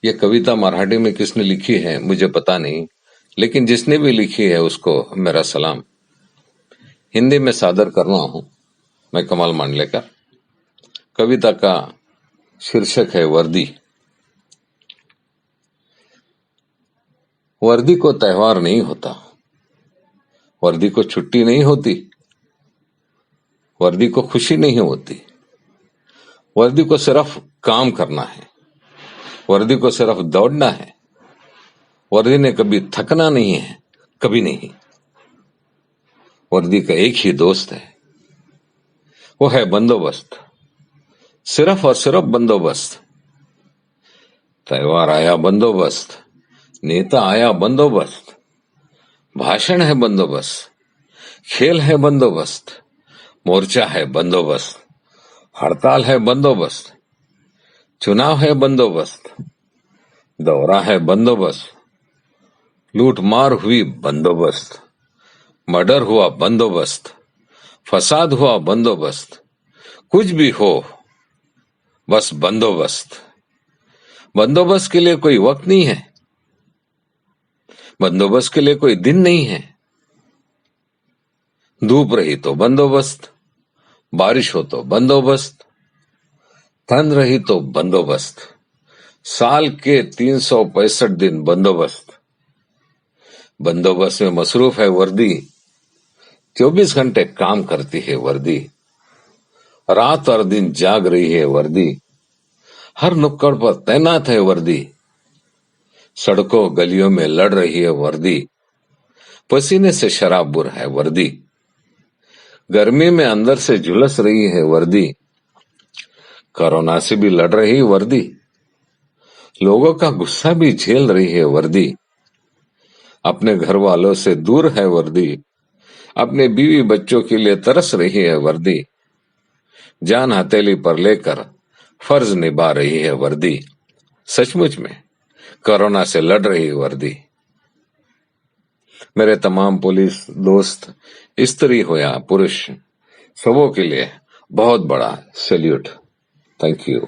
ये कविता मराठी में किसने लिखी है मुझे पता नहीं, लेकिन जिसने भी लिखी है उसको मेरा सलाम। हिंदी में सादर कर रहा हूं मैं कमाल मांडलेकर। कविता का शीर्षक है वर्दी। वर्दी को त्योहार नहीं होता, वर्दी को छुट्टी नहीं होती, वर्दी को खुशी नहीं होती। वर्दी को सिर्फ काम करना है, वर्दी को सिर्फ दौड़ना है। वर्दी ने कभी थकना नहीं है, कभी नहीं। वर्दी का एक ही दोस्त है, वो है बंदोबस्त। सिर्फ और सिर्फ बंदोबस्त। त्योहार आया बंदोबस्त, नेता आया बंदोबस्त, भाषण है बंदोबस्त, खेल है बंदोबस्त, मोर्चा है बंदोबस्त, हड़ताल है बंदोबस्त, चुनाव है बंदोबस्त, दौरा है बंदोबस्त, लूट मार हुई बंदोबस्त, मर्डर हुआ बंदोबस्त, फसाद हुआ बंदोबस्त। कुछ भी हो बस बंदोबस्त। बंदोबस्त के लिए कोई वक्त नहीं है, बंदोबस्त के लिए कोई दिन नहीं है। धूप रही तो बंदोबस्त, बारिश हो तो बंदोबस्त, ठंड रही तो बंदोबस्त। साल के 365 दिन बंदोबस्त। बंदोबस्त में मसरूफ है वर्दी, 24 घंटे काम करती है वर्दी। रात और दिन जाग रही है वर्दी, हर नुक्कड़ पर तैनात है वर्दी। सड़कों गलियों में लड़ रही है वर्दी, पसीने से शराबुर है वर्दी। गर्मी में अंदर से झुलस रही है वर्दी, कोरोना से भी लड़ रही वर्दी। लोगों का गुस्सा भी झेल रही है वर्दी। अपने घर वालों से दूर है वर्दी, अपने बीवी बच्चों के लिए तरस रही है वर्दी। जान हथेली पर लेकर फर्ज निभा रही है वर्दी। सचमुच में कोरोना से लड़ रही वर्दी। मेरे तमाम पुलिस दोस्त, स्त्री हो या पुरुष, सबों के लिए बहुत बड़ा सैल्यूट। Thank you.